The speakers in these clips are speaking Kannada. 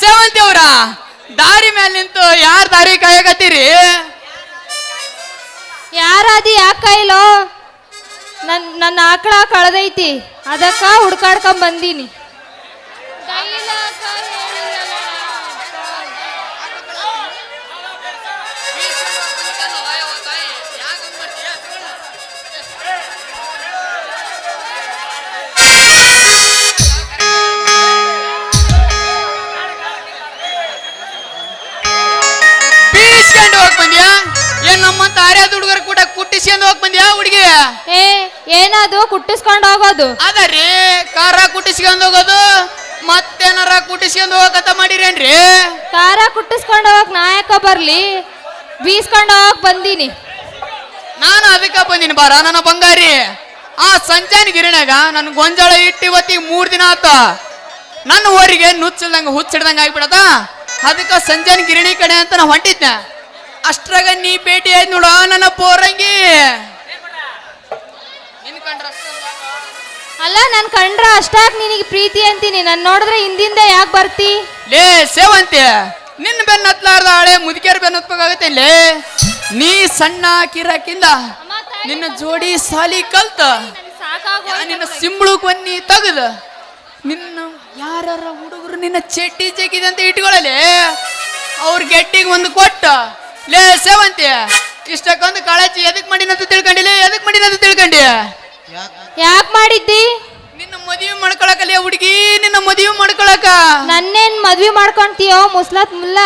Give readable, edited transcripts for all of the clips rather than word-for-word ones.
ಸೇವಂತಿ ಅವ್ರ ದಾರಿ ಮೇಲೆ ನಿಂತು ಯಾರ ದಾರಿ ಕಾಯಕತ್ತೀರಿ? ಯಾರಾದಿ ಯಾಕ ಇಲ್ಲೋ? ನನ್ನ ಆಕಳ ಕಳೆದೈತಿ, ಅದಕ್ಕ ಹುಡ್ಕಾಡ್ಕೊಂಡ್ ಬಂದೀನಿ. ಬೀಸ್ಕೊಂಡು ಹೋಗ್ ಬಂದ್ಯಾ? ಏನ್ ನಮ್ಮಂತ ಆರ್ಯಾದ ಹುಡುಗರ ಕೂಡ ಕುಟ್ಟಿಸ್ಕೊಂಡು ಹೋಗ್ ಬಂದ್ಯಾ ಹುಡುಗಿ? ಏನದು ಕುಟ್ಟಿಸ್ಕೊಂಡು ಹೋಗೋದು? ಅದರಿ ಕಾರ ಕುಟ್ಟಿಸ್ಕೊಂಡು ಹೋಗೋದು, ಮತ್ತೇನಾರ ಕುಟ್ಟಿಸ್ಕೊಂಡು ಹೋಗಕತ್ತ ಮಾಡಿರೇನ್ರಿ? ಕಾರ ಕುಟ್ಟಿಸ್ಕೊಂಡು ಹೋಗಕ್ ನಾ ಯಾಕ ಬರ್ಲಿ? ಬೀಸ್ಕೊಂಡು ಹೋಗಕ್ ಬಂದೀನಿ. ನಾನು ಅದಕ್ಕ ಬಂದೀನಿ ಬಾರ ನನ್ನ ಬಂಗಾರಿ. ಆ ಸಂಚಾನ ಗಿರಿನಾಗ ನನ್ ಗೊಂಜಾಳ ಇಟ್ಟು ಇವತ್ತಿಗೆ 3 ದಿನ ಆತ. ನನ್ನ ಊರಿಗೆ ನುಚ್ಚಿಲ್ದಂಗ ಹುಚ್ಚಿಡ್ದಂಗ ಆಗ್ಬಿಡದ. ಅದಕ್ಕ ಸಂಚಾನ ಗಿರಣಿ ಕಡೆ ಅಂತ ನಾ ಹೊಂಟಿದ್ನ. ಅಷ್ಟ್ರಾಗ ನೀ ಭೇಟಿ ಆಯ್ತು ನೋಡ ನನ್ನ ಪೋರಂಗಿ. ಅಲ್ಲ ನನ್ ಕಂಡ್ರ ಅಷ್ಟಾಕ್ ನಿನಗೆ ಪ್ರೀತಿ ಅಂತೀನಿ, ನನ್ ನೋಡಿದ್ರೆ ಹಿಂದಿಂದ ಯಾಕೆ ಬರ್ತಿ? ಲೇ ಸೇವಂತಿ, ನಿನ್ನ ಬೆನ್ನ ಹತ್ಲಾರ್ದ ಹಳೆ ಮುದುಕಿಯರ್ ಬೆನ್ನ ಹತ್ಬೇಕಾಗತ್ತೆ. ಲೇ ನೀ ಸಣ್ಣ ಕಿರಾಕಿಂದ ನಿನ್ನ ಜೋಡಿ ಸಾಲಿ ಕಲ್ತ ನಿನ್ನ ಸಿಂಬಳು ಕೊನ್ನಿ ತಗದ ನಿನ್ನ ಯಾರ ಹುಡುಗರು ನಿನ್ನ ಚಡ್ಡಿ ಜಗ್ಗಿದೆ ಅಂತ ಇಟ್ಕೊಳ್ಳಲಿ, ಅವ್ರ ಗೆಟ್ಟಿಗೆ ಒಂದು ಕೊಟ್ಟ. ಲೇ ಸೇವಂತಿ, ಇಷ್ಟಕ್ಕೊಂದು ಕಾಳಜಿ ಎದಕ್ ಮಾಡಿನಂತ ತಿಳ್ಕೊಂಡಿಲ್ಲ? ಎದಕ್ ಮಾಡಿನಂತ ತಿಳ್ಕೊಂಡಿ? ಯಾಕೆ ಮಾಡಿದ್ದಿ? ನಿನ್ನ ಮದುವೆ ಮಾಡ್ಕೊಳಕಲ್ಲ ಹುಡುಗಿ, ನಿನ್ನ ಮದುವೆ ಮಾಡ್ಕೊಳಕ. ನನ್ನೇನ್ ಮದ್ವಿ ಮಾಡ್ಕೊಂತೀಯೋ ಮುಸ್ಲತ್ ಮುಲ್ಲ?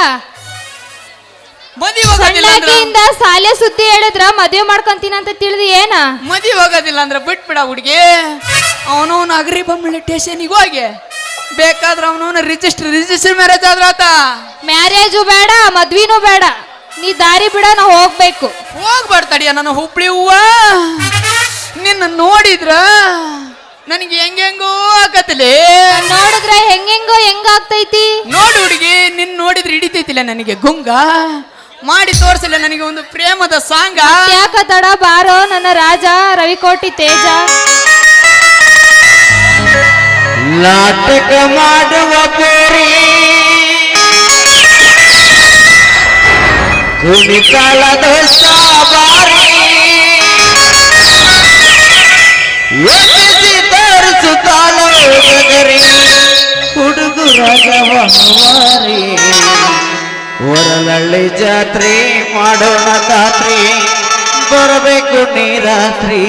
ಮದುವೆ ಸಾಲೆ ಸುದ್ದಿ ಹೇಳಿದ್ರ ಮದ್ವೆ ಮಾಡ್ಕೊಂತೀನಂತ ತಿಳಿದಿ ಏನ? ಮದುವೆ ಹೋಗೋದಿಲ್ಲ ಅಂದ್ರೆ ಬಿಟ್ಬಿಡ ಹುಡುಗಿ. ಅವನವನ ಅಗ್ರಿ ಬೊಮ್ಮಳ್ಳಿ ಸ್ಟೇಷನ್ಗೆ ಹೋಗಿ ಬೇಕಾದ್ರೆ ಅವನವನ ರಿಜಿಸ್ಟರ್ ಮ್ಯಾರೇಜ್ ಆದ್ರ ಆತ. ಮ್ಯಾರೇಜು ಬೇಡ, ಮದ್ವಿನೂ ಬೇಡ, ನೀ ದಾರಿ ಬಿಡ, ನಾ ಹೋಗ್ಬೇಕು. ಹೋಗ್ಬಾರ್ದಡಿಯ ನನ್ನ ಹುಬ್ಳಿ ಹೂವ. ನಿನ್ನ ನೋಡಿದ್ರ ನನಗೆ ಹೆಂಗೆಂಗೋ ಆಗತ್ತಲೇ. ನೋಡಿದ್ರೆ ಹೆಂಗೆಂಗೋ ಹೆಂಗಾಗ್ತೈತಿ? ನೋಡು ಹುಡುಗಿ, ನಿನ್ ನೋಡಿದ್ರೆ ಹಿಡಿತೈತಿಲ್ಲ ನನಗೆ ಗುಂಗ. ಮಾಡಿ ತೋರ್ಸಿಲ್ಲ ನನಗೆ ಒಂದು ಪ್ರೇಮದ ಸಾಂಗ. ಯಾಕ ತಡ ಬಾರೋ ನನ್ನ ರಾಜ ರವಿಕೋಟಿ ತೇಜ. ನಾಟಕ ಮಾಡುವ ಪೋರಿ ಕುಣಿತಾಳದ ಸಾಬಾರಿ ಎತ್ತಿಸಿ ತೋರಿಸುತ್ತಾಳ ಗಗರಿ ಹುಡುಗರಗವಾರಿ. ಹೊರಲಳ್ಳಿ ಜಾತ್ರೆ ಮಾಡೋಣ ಖಾತ್ರಿ, ಬರಬೇಕು ನೀರಾತ್ರಿ.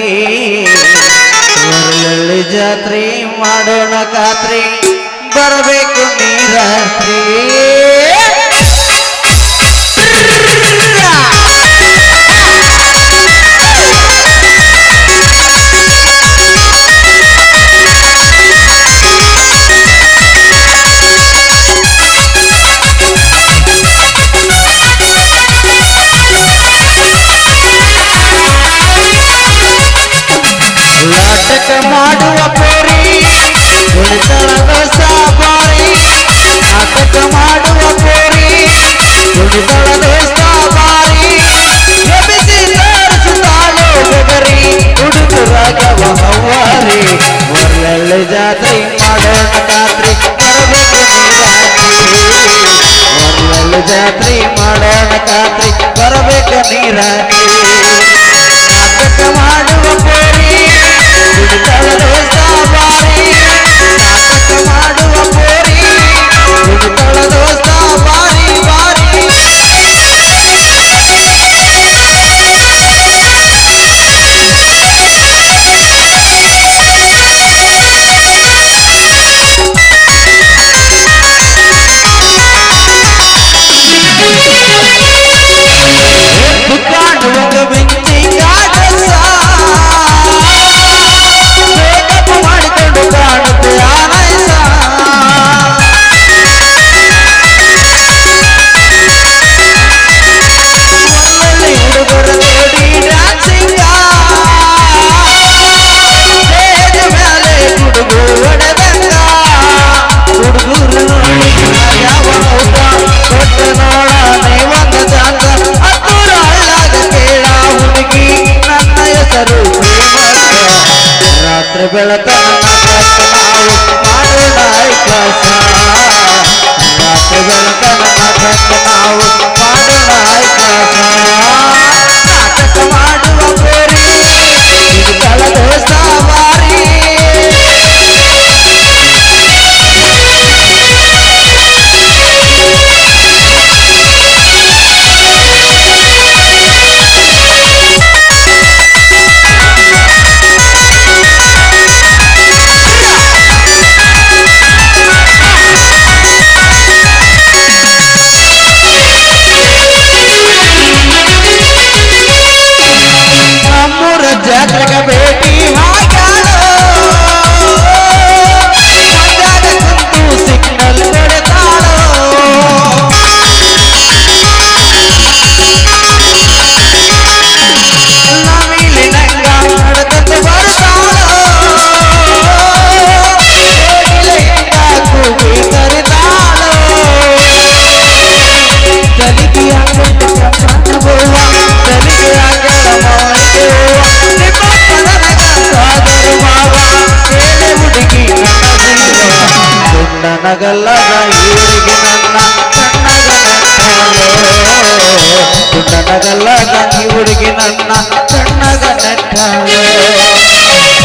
ಹೊರಲಳ್ಳಿ ಜಾತ್ರೆ ಮಾಡೋಣ ಖಾತ್ರಿ, ಬರಬೇಕು ನೀರಾತ್ರಿ. ನಾಟಕ ಮಾಡುವ ಪೋರಿ ಕುಣಿತಳದ ಸಾಬಾರಿ. ನಾಟಕ ಮಾಡುವ ಪೋರಿ ಕುಣಿತಳದ ಸಾಬಾರಿ. ಎಬ್ಬಿಸಿ ತೋರಿಸುತ್ತಾಳೋ ಗಗರಿ ಹುಡುಗರಾಗವ ಹವ್ವಾರಿ. ಒಳ್ಳೆಳ್ಳೆ ಜಾತ್ರೆ ಮಾಡೋಣ ಖಾತ್ರಿ, ಬರಬೇಕು ನೀರಾತ್ರಿ. ಒಳ್ಳೆಳ್ಳೆ ಜಾತ್ರೆ ಮಾಡೋಣ ಖಾತ್ರಿ, ಬರಬೇಕು ನೀರಾತ್ರಿ. ನಾಟಕ ಮಾಡುವ ಪೋರಿ ಕುಣಿತಳದ ಸಾಬಾರಿ. ನಾಟಕ ಮಾಡುವ ಪೋರಿ ಕುಣಿತಳದ ಸಾಬಾರಿ ಬಾರಿ. ಕಾಣುವಂಗ ಬೆಂಕಿ ಕಾಡಸ ಬೇಕಪ್ಪ ಮಾಡಿಕೊಂಡು ಕಾಣುತ್ತೆ ಆನೈಸ. ಮಲ್ಲಲ್ಲಿ ಹುಡುಗರ ನೋಡಿ ಡ್ಯಾನ್ಸಿಂಗ ಸ್ಟೇಜ್ ಮೇಲೆ ಹುಡುಗು ಹೊಡೆದಂಗ. ಹುಡುಗರು ನೋಡಿ ಯಾವ ಹೌದ ಕೊಟ್ಟ ನೋಡ ನೀವೊಂದು ಜಾಗ. ಹತ್ತೂರ ಹಳ್ಳಾಗ ಕೇಳ ಹುಡುಗಿ ನನ್ನ ಹೆಸರು ಪ್ರೇಮಕ್ಕ. ರಾತ್ರಿ ಬೆಳತನ ನಾವು ಮಾಡೋಣ ಐಕಾಸ. ರಾತ್ರಿ ಪುಟ್ಟನಗಲ್ಲದ ಈರಿಗೆ ನನ್ನ ಕಣ್ಣಗ ನೆಟ್ಟಳೆ ಪುಟ್ಟನಗಲ್ಲದ ಹುಡುಗಿ ನನ್ನ ಕಣ್ಣಗ ನೆಟ್ಟಳೆ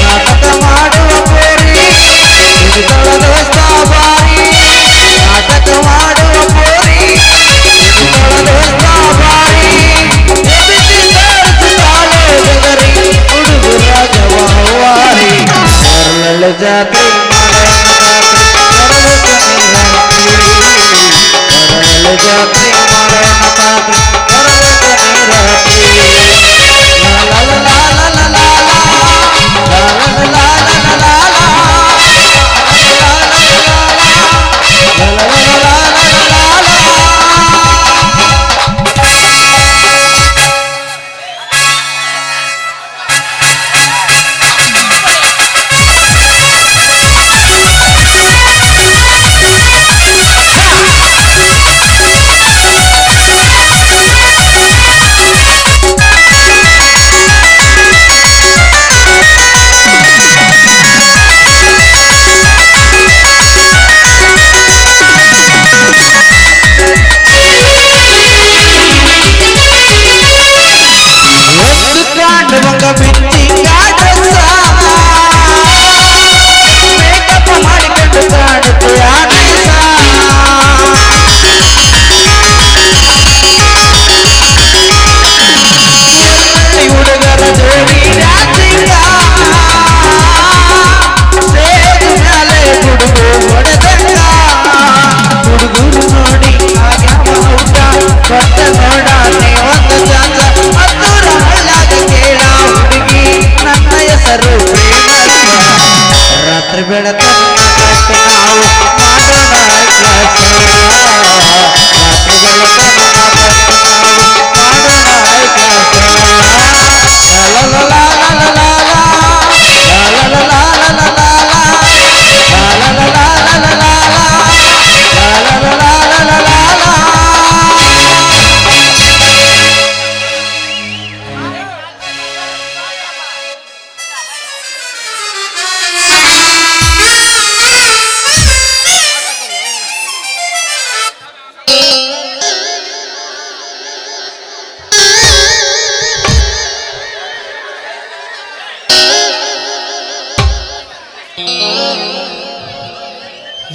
ನಾಟಕ ಮಾಡುವ ಕೋರಿ ಹಿಡಿದೊಳದ ಸಾವಾರಿ ನಾಟಕ ಮಾಡುವ ಕೋರಿ ಹಿಡಿದೊಳದ ಸಾವಾರಿ ಎಬಿಸಿ ಸೇರಿಸುತ್ತಾಳೆ ಬೆದರಿ ಹುಡುಗರ ಜವಾರಿ ಅರಳ ಜಾತ್ರೆ ಜಾತ್ರೆ ಮಾಡೋಣ ಪಾತ್ರೆ ಕಾಂಡವಂಗ ಬಿಚ್ಚಿಂಗ ಮೇಕಪ್ ಮಾಡಿಕೊಂಡು ಕಾಣುತ್ತೆ ಹುಡುಗರ ಜೋಡಿ ಡ್ಯಾನ್ಸಿಂಗ ಸ್ಟೇಜ್ ಮೇಲೆ ಹುಡುಗರು ಹೊಡೆದಂಗ ಹುಡುಗರು ನೋಡಿ ಆಗ್ಯಾವ ಔಟ ಕೊಟ್ಟ ನೋಡಾನೆ ಒಂದು ಚಾನ್ಸ ಹತ್ತೂರ ಹಳ್ಳಾಗ ಕೇಳ ಹುಡುಗಿ ನನ್ನ ಹೆಸರು ಪ್ರೇಮಕ್ಕ ರಾತ್ರಿ ಬೆಳತನ್ನ ಕಟ್ಟು ನಾವು ಮಾಡೋಣ ಕೆಲಸ ರಾತ್ರಿ ಬೆಳತನ್ನ ಕಟ್ಟು ನಾವು ಮಾಡೋಣ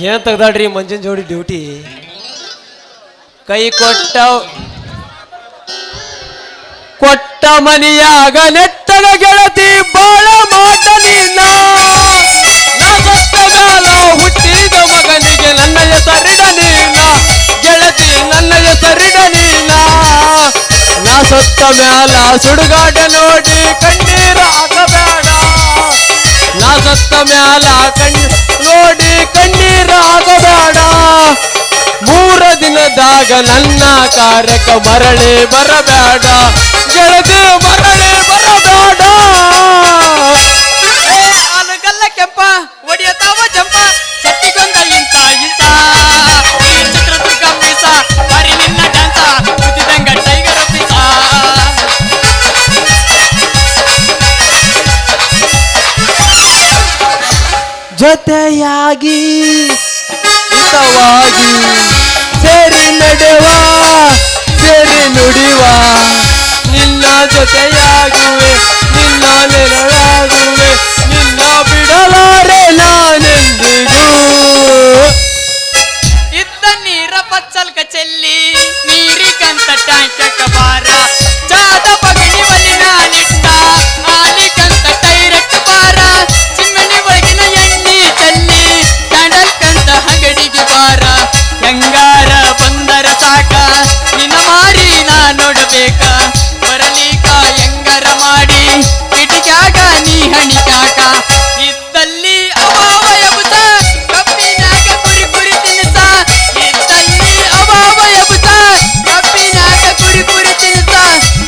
ಏನ್ ತೆಗ್ದಾಡ್ರಿ ಮಂಜನ್ ಜೋಡಿ ಡ್ಯೂಟಿ ಕೈ ಕೊಟ್ಟ ಮನಿಯಾಗ ನೆಟ್ಟಗ ಗೆಳತಿ ಬಾಳ ಮಾಡಲಿನ ನಾ ಸತ್ತ ಮ್ಯಾಲ ಹುಟ್ಟಿದ ಮಗನಿಗೆ ನನ್ನ ಹೆಸರಿಡ ನೀನ ಗೆಳತಿ ನನ್ನ ಹೆಸರಿಡ ನೀನ ನಾ ಸತ್ತ ಮ್ಯಾಲ ಸುಡುಗಾಟ ನೋಡಿ ಕಣ್ಣೀರ ಹಾಕಬೇಡ ನಾ ಸತ್ತ ಮ್ಯಾಲ ನೋಡಿ ಕಣ್ಣೀರ ಹಾಕಬೇಡ 3 ದಿನದಾಗ ನನ್ನ ಕಾರ್ಯಕ್ಕೆ ಮರಳಿ ಬರಬೇಡ ಗೆಳತಿ ಮರಳಿ ಬರಬೇಡ ಅಲಗಲ್ಲ ಕೆಂಪ ಒಡಿಯತಾವ ಜಂಪ ಸತ್ತಿಗೊಂದ ಇಂತ ಇಂತ ಈ ಚಿತ್ರದುರ್ಗ ಪೀಸ ಬರಿ ನಿನ್ನ ಡ್ಯಾನ್ಸ ಕುದಿದಂಗ ಟೈಗರ್ ಪೀಸ ಜೊತೆಯಾಗಿ ಹಿತವಾಗಿ ಸೇರಿ ನಡೆವ ಸೇರಿ ನುಡಿವ ನಿನ್ನ ಜೊತೆಯಾಗುವೆ ನಿನ್ನ ನೆರಳಾಗುವೆ ನಿನ್ನ ಬಿಡಲಾರೆ ನಾನೆಂದಿಗೂ ಇದ್ದ ನೀರ ಪಚ್ಚಲ್ಕ ಚೆಲ್ಲಿ ನೀರಿಗಂತ ಟ್ಯಾಂಕ ಬಾರ ಜಾದ ಪಗಣಿ ಬಲಿನ ನಿಟ್ಟ ಆಲಿಕಂತ ಟೈರಕ್ ಬಾರ ಚಿಮ್ಮಣಿ ಒಳಗಿನ ಎಣ್ಣಿ ಚೆಲ್ಲಿ ಸ್ಯಾಂಡಲ್ಕಂತ ಅಂಗಡಿಗೆ ಬಾರ ಹೆಂಗಾರ ಬಂದರ ಸಾಕ ನಿನ್ನ ಮಾರಿ ನಾ ನೋಡಬೇಕ ಬರಲಿಕ ಹೆಂಗಾರ ಮಾಡಿ ಕಿಟಿಕ್ಯಾಗ ನೀ ಹಣಿಕ್ಯಾಕ ಇದ್ದಲ್ಲಿ ಅಭಾವ ಎಬುಸ ಕಬ್ಬಿನಾಗ ಕುರಿ ಕುರಿ ತಿನ್ಸ ಇದ್ದಲ್ಲಿ ಅಭಾವ ಎಬುಸ ಕಬ್ಬಿನಾಗ ಕುರಿ ಕುರಿ ತಿನ್ಸ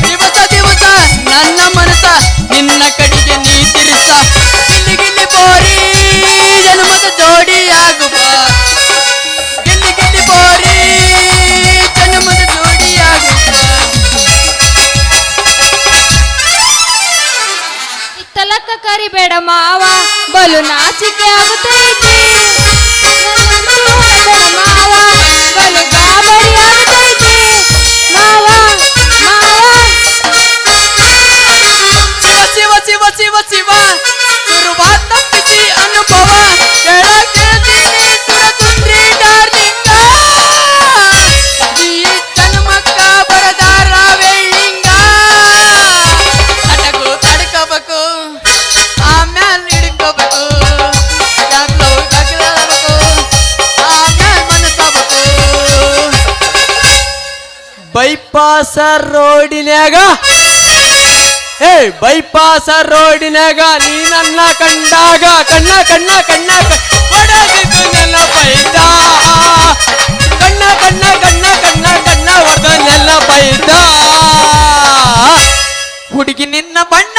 ದಿವಸ ದಿವಸ ನನ್ನ ಮನಸ ನಿನ್ನ ಕಡೆಗೆ ನೀ ತಿರ್ಸ ಗಿಲ್ಲಿ ಗಿಲ್ಲಿ ಬೋರಿ ಜನ್ಮದ ಜೋಡಿಯಾಗುವ ಗಿಲ್ಲಿ ಗಿಲ್ಲಿ ಬೋರಿ ಜನ್ಮದ ಜೋಡಿಯಾಗುವ ಇತ್ತಲಕ್ಕ ಕರಿಬೇಡ ಮಾವ ಬಲು ನಾಚಿಕೆ ಆಗುತ್ತೈತಿ ನನ್ನ ಜೀವ ಬೈಪಾಸ ರೋಡಿನ್ಯಾಗ ಬೈಪಾಸ ರೋಡಿನ್ಯಾಗ ನೀ ನನ್ನ ಕಂಡಾಗ ಕಣ್ಣ ಕಣ್ಣ ಕಣ್ಣ ಹೊಡೆದಿದ್ದು ನನ್ನ ಬೈದ ಕಣ್ಣ ಕಣ್ಣ ಕಣ್ಣ ಕಣ್ಣ ಕಣ್ಣ ಹೊಡೆದ ನನ್ನ ಬೈದ ಹುಡುಗಿ ನಿನ್ನ ಬಣ್ಣ